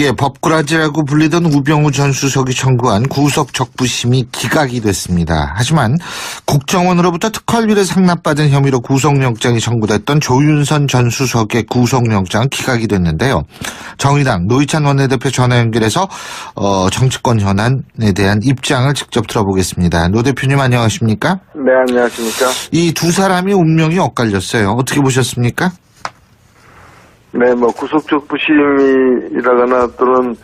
예, 법꾸라지라고 불리던 우병우 전 수석이 청구한 구속 적부심이 기각이 됐습니다. 하지만 국정원으로부터 특활비를 상납받은 혐의로 구속영장이 청구됐던 조윤선 전 수석의 구속영장은 기각이 됐는데요. 정의당 노회찬 원내대표 전화 연결해서 정치권 현안에 대한 입장을 직접 들어보겠습니다. 노 대표님 안녕하십니까? 네, 안녕하십니까? 이 두 사람의 운명이 엇갈렸어요. 어떻게 보셨습니까? 네, 구속적 부심이라거나 또는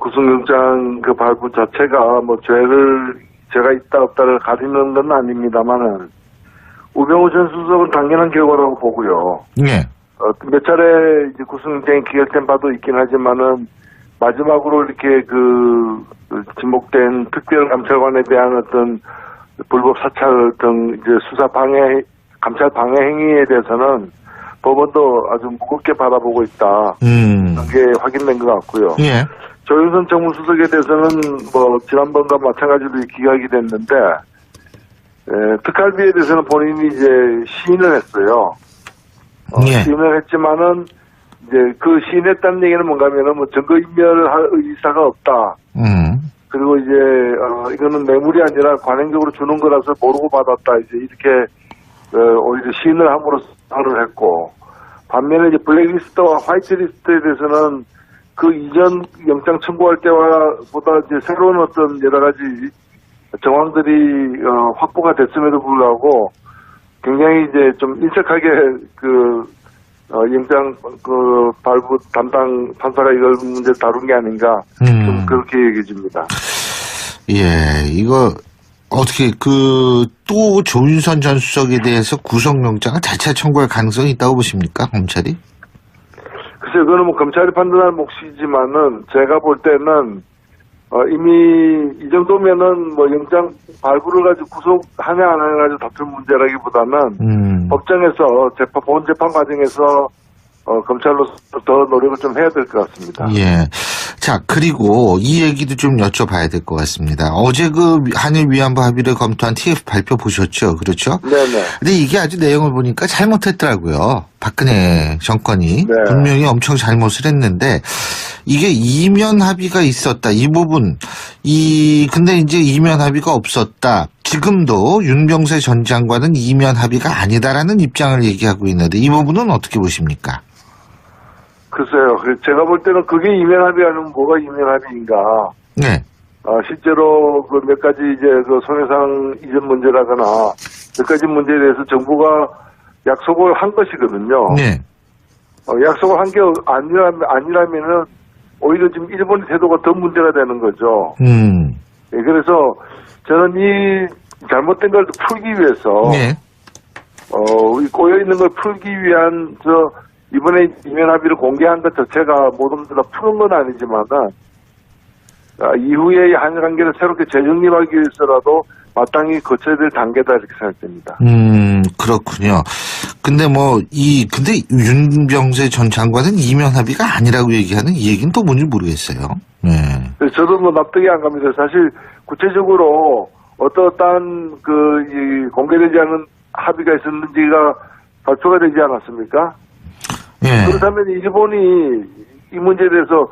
구속영장 그 발부 자체가 죄가 있다 없다를 가리는 건 아닙니다만은 우병우 전 수석은 당연한 결과라고 보고요. 네. 몇 차례 이제 구속영장이 기각된 바도 있긴 하지만은 마지막으로 이렇게 지목된 특별감찰관에 대한 어떤 불법 사찰 등 이제 수사 방해, 감찰 방해 행위에 대해서는 법원도 아주 무겁게 바라보고 있다. 그게 확인된 것 같고요. 예. 조윤선 정무수석에 대해서는 지난번과 마찬가지로 기각이 됐는데, 특활비에 대해서는 본인이 이제 시인을 했어요. 예. 시인을 했지만은 이제 그 시인했다는 얘기는 뭔가 하면은 증거인멸을 할 의사가 없다. 그리고 이제 이거는 뇌물이 아니라 관행적으로 주는 거라서 모르고 받았다. 이제 이렇게 오히려 시인을 함으로써 를 했고, 반면에 이제 블랙리스트와 화이트리스트에 대해서는 그 이전 영장 청구할 때와 보다 이제 새로운 어떤 여러 가지 정황들이 확보가 됐음에도 불구하고 굉장히 이제 좀 인색하게 영장 발부 담당 판사가 이걸 문제를 다룬 게 아닌가 좀 그렇게 얘기해 줍니다. 예, 이거 어떻게 또 조윤선 전 수석에 대해서 구속영장을 재차 청구할 가능성이 있다고 보십니까, 검찰이? 글쎄요, 그거는 검찰이 판단할 몫이지만은 제가 볼 때는 이미 이 정도면은 영장 발부를 가지고 구속하냐 안 하냐 가지고 다툴 문제라기보다는 법정에서 본 재판 과정에서 검찰로서 더 노력을 좀 해야 될 것 같습니다. 예. 자, 그리고 이 얘기도 좀 여쭤봐야 될 것 같습니다. 어제 한일 위안부 합의를 검토한 TF 발표 보셨죠? 그렇죠? 네네. 근데 이게 아주 내용을 보니까 잘못했더라고요. 박근혜 정권이. 네. 분명히 엄청 잘못을 했는데, 이게 이면 합의가 있었다. 이 부분. 근데 이제 이면 합의가 없었다. 지금도 윤병세 전 장관은 이면 합의가 아니다라는 입장을 얘기하고 있는데, 이 부분은 어떻게 보십니까? 글쎄요. 제가 볼 때는 그게 이면 합의 아니면 뭐가 이면 합의인가. 네. 실제로 몇 가지 이제 손해상 이전 문제라거나 몇 가지 문제에 대해서 정부가 약속을 한 것이거든요. 네. 약속을 한 게 아니라면은 오히려 지금 일본의 태도가 더 문제가 되는 거죠. 예, 그래서 저는 이 잘못된 걸 풀기 위해서 네. 꼬여 있는 걸 풀기 위한 이번에 이면 합의를 공개한 것 자체가 모든 걸 다 푸는 건 아니지만은 이후에 한일 관계를 새롭게 재정립하기 위해서라도 마땅히 거쳐야 될 단계다 이렇게 생각됩니다. 그렇군요. 근데 근데 윤병세 전 장관은 이면 합의가 아니라고 얘기하는 이 얘기는 또 뭔지 모르겠어요. 네. 저도 납득이 안 갑니다. 사실 구체적으로 어떠한 공개되지 않은 합의가 있었는지가 발표가 되지 않았습니까? 예. 그렇다면 일본이 이 문제에 대해서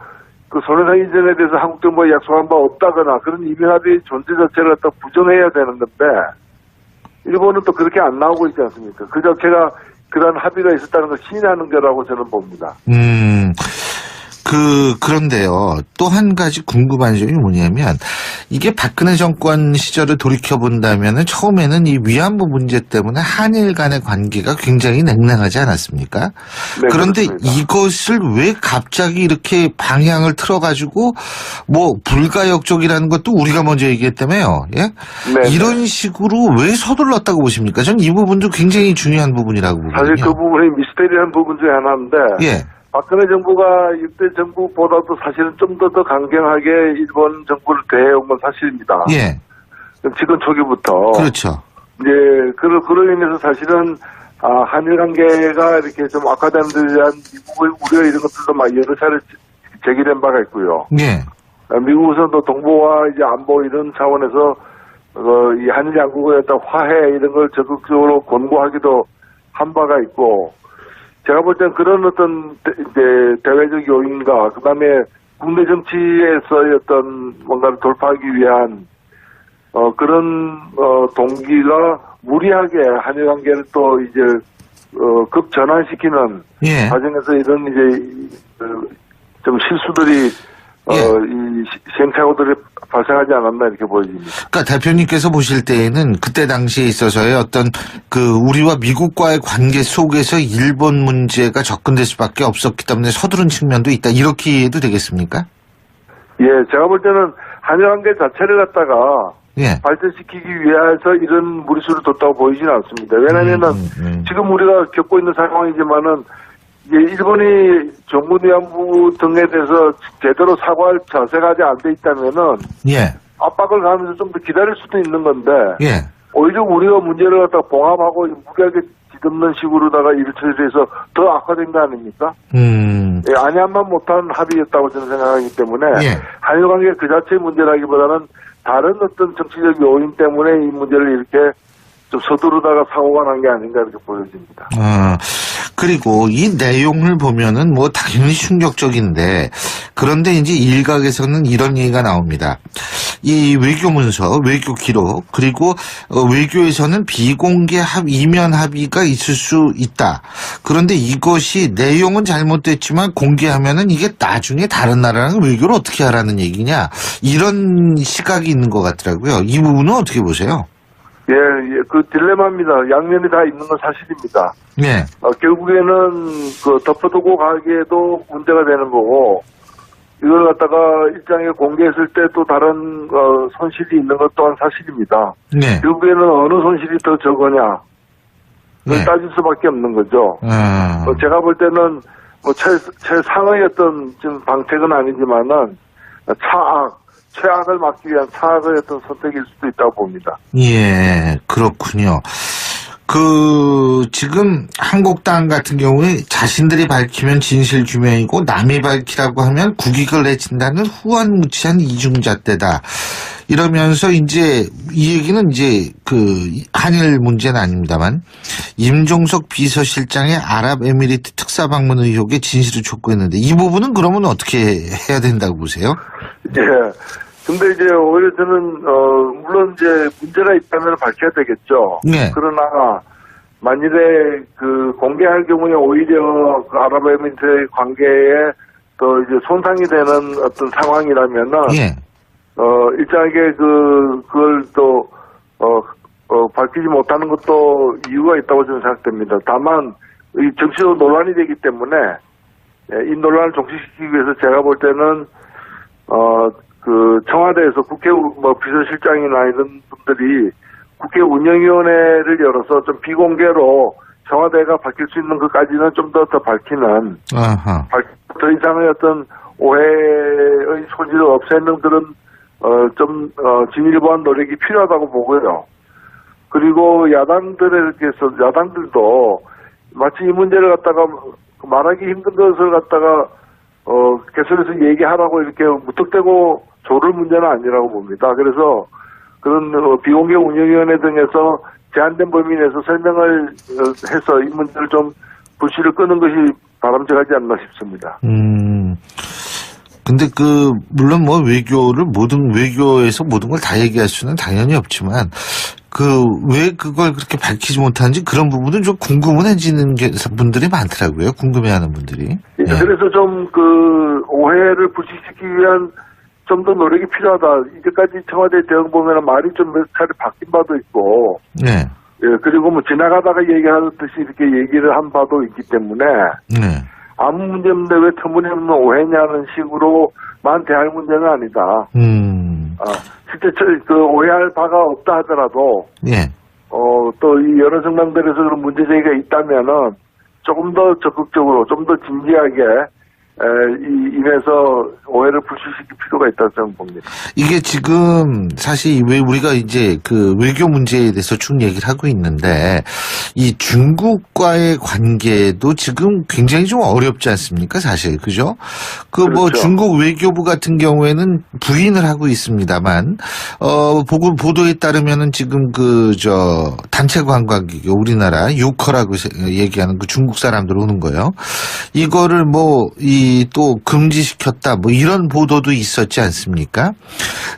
손해상 이전에 대해서 한국 정부가 약속한 바 없다거나 그런 이면 합의의 존재 자체를 갖다 부정해야 되는 건데 일본은 또 그렇게 안 나오고 있지 않습니까? 그 자체가 그런 합의가 있었다는 걸 시인하는 거라고 저는 봅니다. 그런데요. 또 한 가지 궁금한 점이 뭐냐면, 이게 박근혜 정권 시절을 돌이켜본다면은 처음에는 이 위안부 문제 때문에 한일 간의 관계가 굉장히 냉랭하지 않았습니까? 네, 그런데 그렇습니다. 이것을 왜 갑자기 이렇게 방향을 틀어가지고, 불가역적이라는 것도 우리가 먼저 얘기했다며요. 예? 네, 이런 식으로 왜 서둘렀다고 보십니까? 전 이 부분도 굉장히 중요한 부분이라고 보거든요. 사실 그 부분이 미스테리한 부분 중에 하나인데 예. 박근혜 정부가 6대 정부보다도 사실은 좀 더 강경하게 일본 정부를 대해온 건 사실입니다. 예. 집권 초기부터. 그렇죠. 이제 그로 인해서 사실은 한일 관계가 이렇게 좀 악화되는 데 대한 미국의 우려 이런 것들도 여러 차례 제기된 바가 있고요. 예. 미국에서도 동북아 이제 안보 이런 차원에서 이 한일 양국의 어떤 화해 이런 걸 적극적으로 권고하기도 한 바가 있고 제가 볼 땐 그런 어떤 이제 대외적 요인과 그다음에 국내 정치에서의 어떤 뭔가를 돌파하기 위한 그런 동기가 무리하게 한일 관계를 또 이제 급전환시키는 예. 과정에서 이런 이제 좀 실수들이 이 시행착오들이 발생하지 않았나 이렇게 보여집니다. 그러니까 대표님께서 보실 때에는 그때 당시에 있어서의 어떤 그 우리와 미국과의 관계 속에서 일본 문제가 접근될 수밖에 없었기 때문에 서두른 측면도 있다. 이렇게 이해도 되겠습니까? 예, 제가 볼 때는 한일 관계 자체를 갖다가 예. 발전시키기 위해서 이런 무리수를 뒀다고 보이지는 않습니다. 왜냐하면은 지금 우리가 겪고 있는 상황이지만은 이제 일본이 정부위안부 등에 대해서 제대로 사과할 자세가 아직 안 돼 있다면은 예. 압박을 가하면서 좀 더 기다릴 수도 있는 건데 예. 오히려 우리가 문제를 갖다가 봉합하고 무리하게 뒤덮는 식으로다가 일을 처리해서 더 악화된 거 아닙니까? 예, 안양만 못한 합의였다고 저는 생각하기 때문에 예. 한일 관계 그 자체의 문제라기보다는 다른 어떤 정치적 요인 때문에 이 문제를 이렇게 좀 서두르다가 사고가 난 게 아닌가 이렇게 보여집니다. 그리고 이 내용을 보면은 뭐 당연히 충격적인데 그런데 이제 일각에서는 이런 얘기가 나옵니다. 이 외교 문서, 외교 기록 그리고 외교에서는 비공개 이면 합의가 있을 수 있다. 그런데 이것이 내용은 잘못됐지만 공개하면은 이게 나중에 다른 나라랑 외교를 어떻게 하라는 얘기냐 이런 시각이 있는 것 같더라고요. 이 부분은 어떻게 보세요? 예, 그 딜레마입니다. 양면이 다 있는 건 사실입니다. 네. 결국에는 그 덮어두고 가기에도 문제가 되는 거고, 이걸 갖다가 일장에 공개했을 때 또 다른 손실이 있는 것 또한 사실입니다. 네. 결국에는 어느 손실이 더 적으냐, 그걸 네. 따질 수밖에 없는 거죠. 제가 볼 때는 뭐 최상의 어떤 지금 방책은 아니지만은 최악을 막기 위한 차악의 어떤 선택일 수도 있다고 봅니다. 예, 그렇군요. 지금 한국당 같은 경우에 자신들이 밝히면 진실규명이고 남이 밝히라고 하면 국익을 내친다는 후한무치한 이중잣대다. 이러면서 이제 이 얘기는 이제 한일 문제는 아닙니다만 임종석 비서실장의 아랍에미리트 특사 방문 의혹에 진실을 촉구했는데 이 부분은 그러면 어떻게 해야 된다고 보세요? 예. 근데 이제 오히려 저는 물론 이제 문제가 있다면 밝혀야 되겠죠. 네. 그러나 만일에 공개할 경우에 오히려 그 아랍에미리트의 관계에 더 이제 손상이 되는 어떤 상황이라면은 예. 일정하게 그걸 또 밝히지 못하는 것도 이유가 있다고 저는 생각됩니다. 다만 이 정치적 논란이 되기 때문에 이 논란을 종식시키기 위해서 제가 볼 때는 청와대에서 국회 비서실장이나 이런 분들이 국회 운영위원회를 열어서 좀 비공개로 청와대가 밝힐 수 있는 것까지는 좀 더 밝히는 더 이상의 어떤 오해의 소지를 없애는 그런 진일보한 노력이 필요하다고 보고요. 그리고 야당들도 마치 이 문제를 갖다가 말하기 힘든 것을 갖다가 개선해서 얘기하라고 이렇게 무턱대고 조를 문제는 아니라고 봅니다. 그래서 그런 비공개 운영위원회 등에서 제한된 범위 내에서 설명을 해서 이 문제를 좀 불씨를 끄는 것이 바람직하지 않나 싶습니다. 근데 물론 뭐 외교에서 모든 걸 다 얘기할 수는 당연히 없지만 왜 그걸 그렇게 밝히지 못하는지 그런 부분은 좀 궁금해지는 분들이 많더라고요. 궁금해하는 분들이. 예. 그래서 좀 오해를 불식시키기 위한 좀 더 노력이 필요하다. 이제까지 청와대 대응 보면은 말이 좀 몇 차례 바뀐 바도 있고. 네. 예, 그리고 뭐 지나가다가 얘기하듯이 이렇게 얘기를 한 바도 있기 때문에. 네. 아무 문제 없는데 왜 터무니없는 오해냐는 식으로만 대할 문제는 아니다. 실제 오해할 바가 없다 하더라도. 예. 또 이 여러 정당들에서 그런 문제 제기가 있다면은 조금 더 적극적으로, 좀 더 진지하게 인해서 오해를 불식시킬 필요가 있다고 저는 봅니다. 이게 지금 사실 왜 우리가 이제 그 외교 문제에 대해서 쭉 얘기를 하고 있는데 이 중국과의 관계도 지금 굉장히 좀 어렵지 않습니까? 사실 그죠? 그 뭐 그렇죠. 중국 외교부 같은 경우에는 부인을 하고 있습니다만 보도에 따르면은 지금 그 저 단체 관광객 우리나라 요커라고 얘기하는 그 중국 사람들 오는 거요. 이거를 뭐 이 또 금지시켰다 뭐 이런 보도도 있었지 않습니까?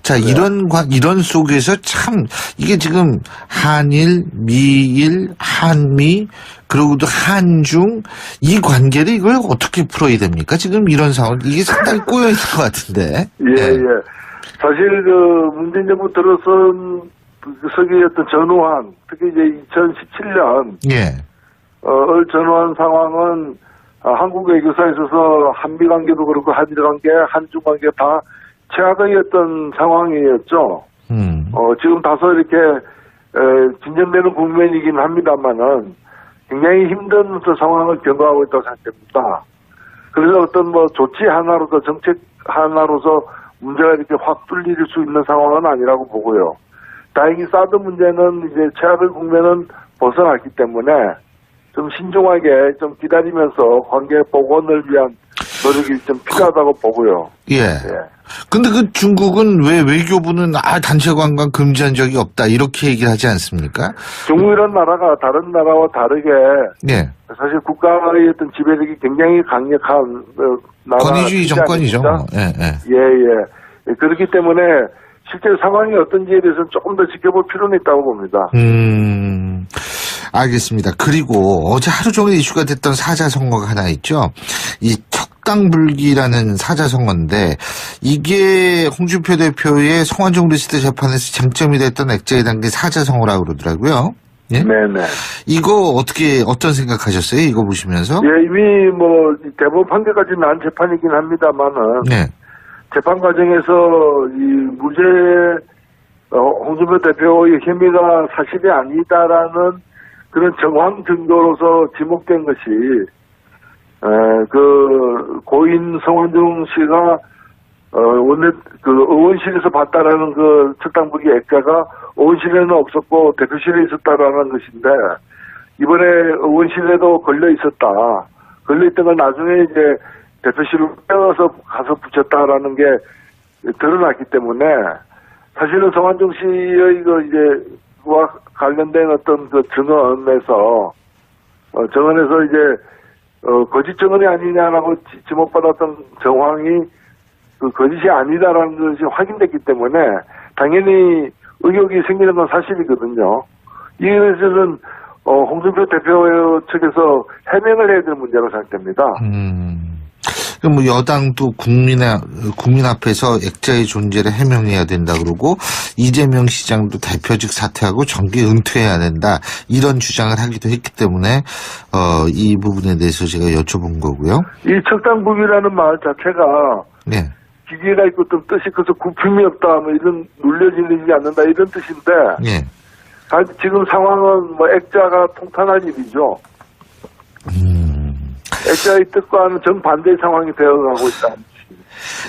자, 네. 이런 속에서 참 이게 지금 한일, 미일, 한미 그리고 또 한중 이 관계를 이걸 어떻게 풀어야 됩니까? 지금 이런 상황 이게 상당히 꼬여 있는 것 같은데. 예, 예. 사실 문재인 정부 들어선 그 서기의 어떤 전후한 특히 이제 2017년 예. 전후한 상황은 한국 외교사에 있어서 한미 관계도 그렇고 한일 관계, 한중 관계 다 최악의 어떤 상황이었죠. 지금 다소 이렇게 진전되는 국면이긴 합니다만은 굉장히 힘든 상황을 경과하고 있다고 생각됩니다. 그래서 어떤 뭐 조치 하나로서 정책 하나로서 문제가 이렇게 확 뚫릴 수 있는 상황은 아니라고 보고요. 다행히 사드 문제는 이제 최악의 국면은 벗어났기 때문에 좀 신중하게 좀 기다리면서 관계 복원을 위한 노력이 좀 필요하다고 보고요. 예. 근데 그 중국은 왜 외교부는 단체 관광 금지한 적이 없다 이렇게 얘기를 하지 않습니까? 중국이라는 나라가 다른 나라와 다르게 예. 사실 국가의 어떤 지배력이 굉장히 강력한 나라. 권위주의 정권이죠. 예, 예. 예. 그렇기 때문에 실제 상황이 어떤지에 대해서는 조금 더 지켜볼 필요는 있다고 봅니다. 알겠습니다. 그리고 어제 하루 종일 이슈가 됐던 사자성어가 하나 있죠. 이 척당불기라는 사자성어인데 이게 홍준표 대표의 성완종 리스트 재판에서 쟁점이 됐던 액자에 담긴 사자성어라고 그러더라고요. 예? 네네. 이거 어떤 생각하셨어요? 이거 보시면서? 예, 이미 뭐 대법원 판결까지 난 재판이긴 합니다만은 네. 재판 과정에서 이 무죄 홍준표 대표의 혐의가 사실이 아니다라는 그런 정황 증거로서 지목된 것이 그 고인 성완종 씨가 의원실에서 봤다라는 그 척당불기 액자가 의원실에는 없었고 대표실에 있었다라는 것인데 이번에 의원실에도 걸려 있었다. 걸려 있던 걸 나중에 이제 대표실로 빼어서 가서 붙였다라는 게 드러났기 때문에 사실은 성완종 씨의 와 관련된 어떤 그 증언에서 이제 거짓 증언이 아니냐라고 지목받았던 정황이 그 거짓이 아니다라는 것이 확인됐기 때문에 당연히 의혹이 생기는 건 사실이거든요. 이에 대해서는 홍준표 대표 측에서 해명을 해야 될 문제라고 생각됩니다. 그럼 뭐 여당도 국민 앞에서 액자의 존재를 해명해야 된다 그러고 이재명 시장도 대표직 사퇴하고 정계 은퇴해야 된다 이런 주장을 하기도 했기 때문에 이 부분에 대해서 제가 여쭤본 거고요. 이 척당불기라는 말 자체가 네. 기계가 있고 또 뜻이 커서 굽힘이 없다 뭐 이런 눌려지지 않는다 이런 뜻인데 네. 지금 상황은 뭐 액자가 통탄할 일이죠. 액자의 뜻과는 정반대의 상황이 되어가고 있다.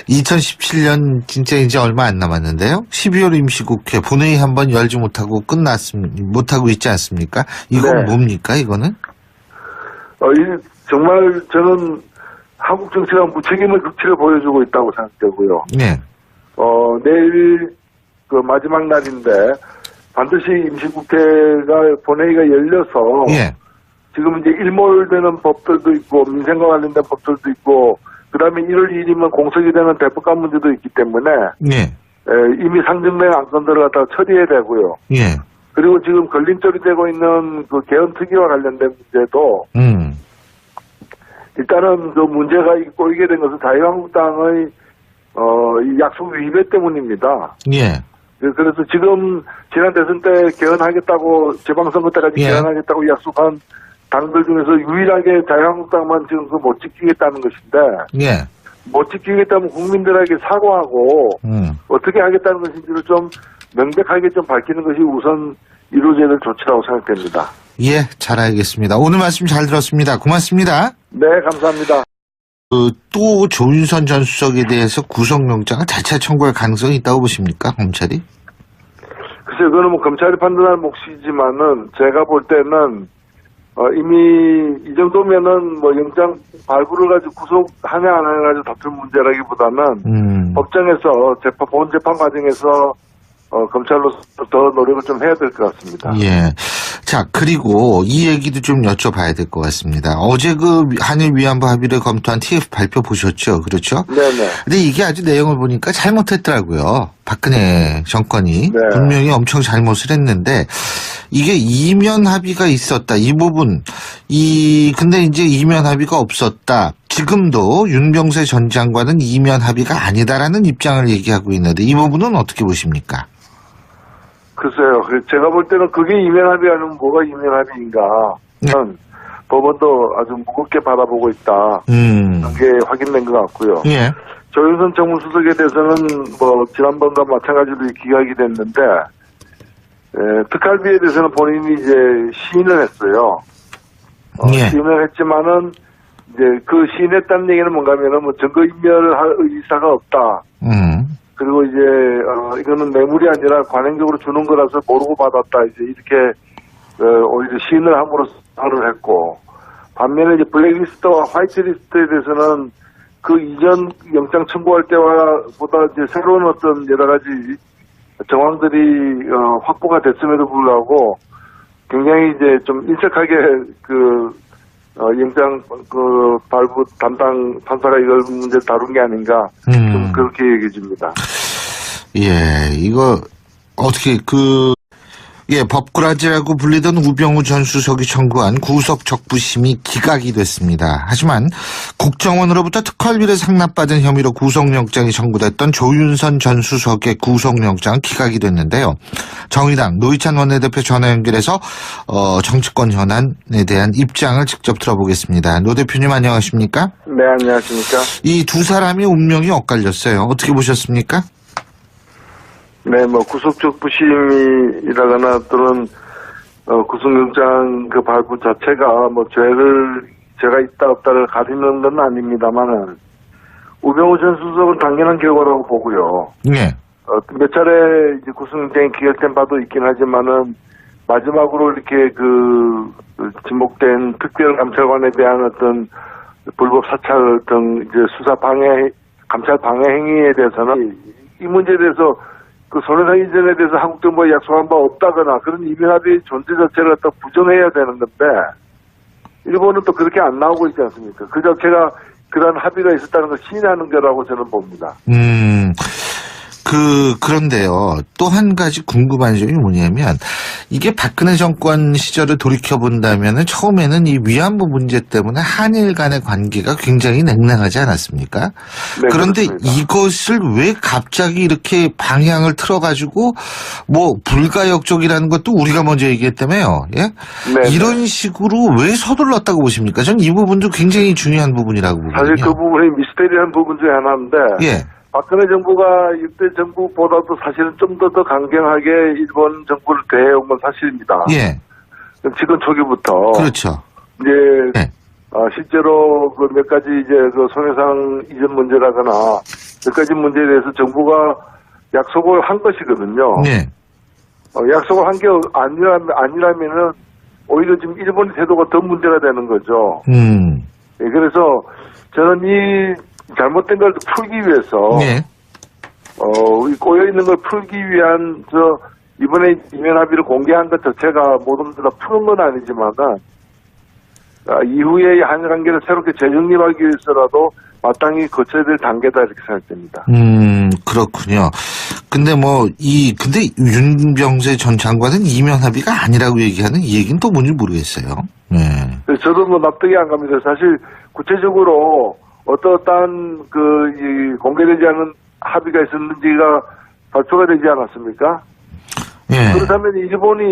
2017년 진짜 이제 얼마 안 남았는데요. 12월 임시국회 본회의 한번 열지 못하고 못하고 있지 않습니까? 이건 네. 뭡니까, 이거는? 정말 저는 한국 정치가 무책임의 극치를 보여주고 있다고 생각되고요. 네. 내일 그 마지막 날인데 반드시 임시국회가 본회의가 열려서 예. 지금 이제 일몰되는 법들도 있고 민생과 관련된 법들도 있고 그다음에 1월 2일이면 공석이 되는 대법관 문제도 있기 때문에 예. 이미 상정된 안건들을 갖다가 처리해야 되고요. 예. 그리고 지금 걸림돌이 되고 있는 그 개헌특위와 관련된 문제도 일단은 그 문제가 꼬이게 된 것은 자유한국당의 이 약속 위배 때문입니다. 예. 그래서 지금 지난 대선 때 개헌하겠다고 재방선거 때까지 예. 개헌하겠다고 약속한 당들 중에서 유일하게 자유한국당만 지금 그 못 지키겠다는 것인데 예. 못 지키겠다면 국민들에게 사과하고 어떻게 하겠다는 것인지를 좀 명백하게 좀 밝히는 것이 우선 이루어져야 될 조치라고 생각됩니다. 예, 잘 알겠습니다. 오늘 말씀 잘 들었습니다. 고맙습니다. 네, 감사합니다. 또 조윤선 전 수석에 대해서 구속영장을 재차 청구할 가능성이 있다고 보십니까, 검찰이? 글쎄요, 그거는 뭐 검찰이 판단할 몫이지만은 제가 볼 때는 이미 이 정도면은 뭐 영장 발부를 가지고 구속하냐 안 하냐 가지고 다툴 문제라기보다는 법정에서 본 재판 과정에서 검찰로서 더 노력을 좀 해야 될 것 같습니다. 예. 자, 그리고 이 얘기도 좀 여쭤봐야 될 것 같습니다. 어제 그 한일 위안부 합의를 검토한 TF 발표 보셨죠? 그렇죠? 네네. 근데 이게 아주 내용을 보니까 잘못했더라고요. 박근혜 정권이. 네. 분명히 엄청 잘못을 했는데 이게 이면 합의가 있었다. 이 부분. 근데 이제 이면 합의가 없었다. 지금도 윤병세 전 장관은 이면 합의가 아니다라는 입장을 얘기하고 있는데 이 부분은 어떻게 보십니까? 글쎄요. 제가 볼 때는 그게 이면 합의 아니면 뭐가 이면 합의인가. 네. 법원도 아주 무겁게 바라보고 있다. 그게 확인된 것 같고요. 예. 조윤선 정무수석에 대해서는 뭐 지난번과 마찬가지로 기각이 됐는데 특활비에 대해서는 본인이 이제 시인을 했어요. 예. 시인을 했지만은 이제 그 시인했다는 얘기는 뭔가면은 뭐 증거인멸을 할 의사가 없다. 그리고 이제 이거는 뇌물이 아니라 관행적으로 주는 거라서 모르고 받았다. 이제 이렇게 오히려 시인을 함으로써 말을 했고, 반면에 이제 블랙리스트와 화이트리스트에 대해서는 그 이전 영장 청구할 때와 보다 이제 새로운 어떤 여러 가지 정황들이 확보가 됐음에도 불구하고 굉장히 이제 좀 인색하게 영장 발부 담당 판사가 이걸 문제 다룬 게 아닌가 좀 그렇게 얘기해 줍니다. 예, 이거 어떻게 법꾸라지라고 불리던 우병우 전 수석이 청구한 구속 적부심이 기각이 됐습니다. 하지만 국정원으로부터 특활비를 상납받은 혐의로 구속영장이 청구됐던 조윤선 전 수석의 구속영장은 기각이 됐는데요. 정의당 노회찬 원내대표 전화 연결해서 정치권 현안에 대한 입장을 직접 들어보겠습니다. 노 대표님 안녕하십니까? 네, 안녕하십니까? 이 두 사람이 운명이 엇갈렸어요. 어떻게 보셨습니까? 네, 뭐 구속적 부심이라거나 또는 구속영장 그 발부 자체가 뭐 죄가 있다 없다를 가리는 건 아닙니다만은 우병우 전 수석은 당연한 결과라고 보고요. 네. 몇 차례 이제 구속영장이 기각된 바도 있긴 하지만은 마지막으로 이렇게 지목된 특별감찰관에 대한 어떤 불법 사찰 등 이제 수사 방해, 감찰 방해 행위에 대해서는 이 문제에 대해서 그 손해상 이전에 대해서 한국 정부가 약속한 바 없다거나 그런 이면합의 존재 자체를 갖다 부정해야 되는 건데 일본은 또 그렇게 안 나오고 있지 않습니까? 그 자체가 그런 합의가 있었다는 걸 시인하는 거라고 저는 봅니다. 그런데요. 또 한 가지 궁금한 점이 뭐냐면 이게 박근혜 정권 시절을 돌이켜본다면 처음에는 이 위안부 문제 때문에 한일 간의 관계가 굉장히 냉랭하지 않았습니까? 네, 그런데 그렇습니다. 이것을 왜 갑자기 이렇게 방향을 틀어가지고 뭐 불가역적이라는 것도 우리가 먼저 얘기했다며요. 예? 네, 이런 식으로 왜 서둘렀다고 보십니까? 저는 이 부분도 굉장히 중요한 부분이라고 보거든요. 사실 그 부분이 미스테리한 부분 중에 하나인데 예. 박근혜 정부가 6대 정부보다도 사실은 좀 더 강경하게 일본 정부를 대해온 건 사실입니다. 예. 지금 초기부터. 그렇죠. 이제, 예. 실제로 그 몇 가지 이제 그 손해상 이전 문제라거나 몇 가지 문제에 대해서 정부가 약속을 한 것이거든요. 예. 약속을 한 게 아니라면은 오히려 지금 일본의 태도가 더 문제가 되는 거죠. 예, 그래서 저는 이 잘못된 걸 풀기 위해서 예. 꼬여 있는 걸 풀기 위한 이번에 이면 합의를 공개한 것 자체가 모든 것을 다 푸는 건 아니지만은 이후에 한일 관계를 새롭게 재정립하기 위해서라도 마땅히 거쳐야 될 단계다 이렇게 생각됩니다. 그렇군요. 근데 근데 윤병세 전 장관은 이면 합의가 아니라고 얘기하는 이 얘기는 또 뭔지 모르겠어요. 네. 저도 납득이 안 갑니다. 사실 구체적으로 어떠한 공개되지 않은 합의가 있었는지가 발표가 되지 않았습니까? 예. 그렇다면 일본이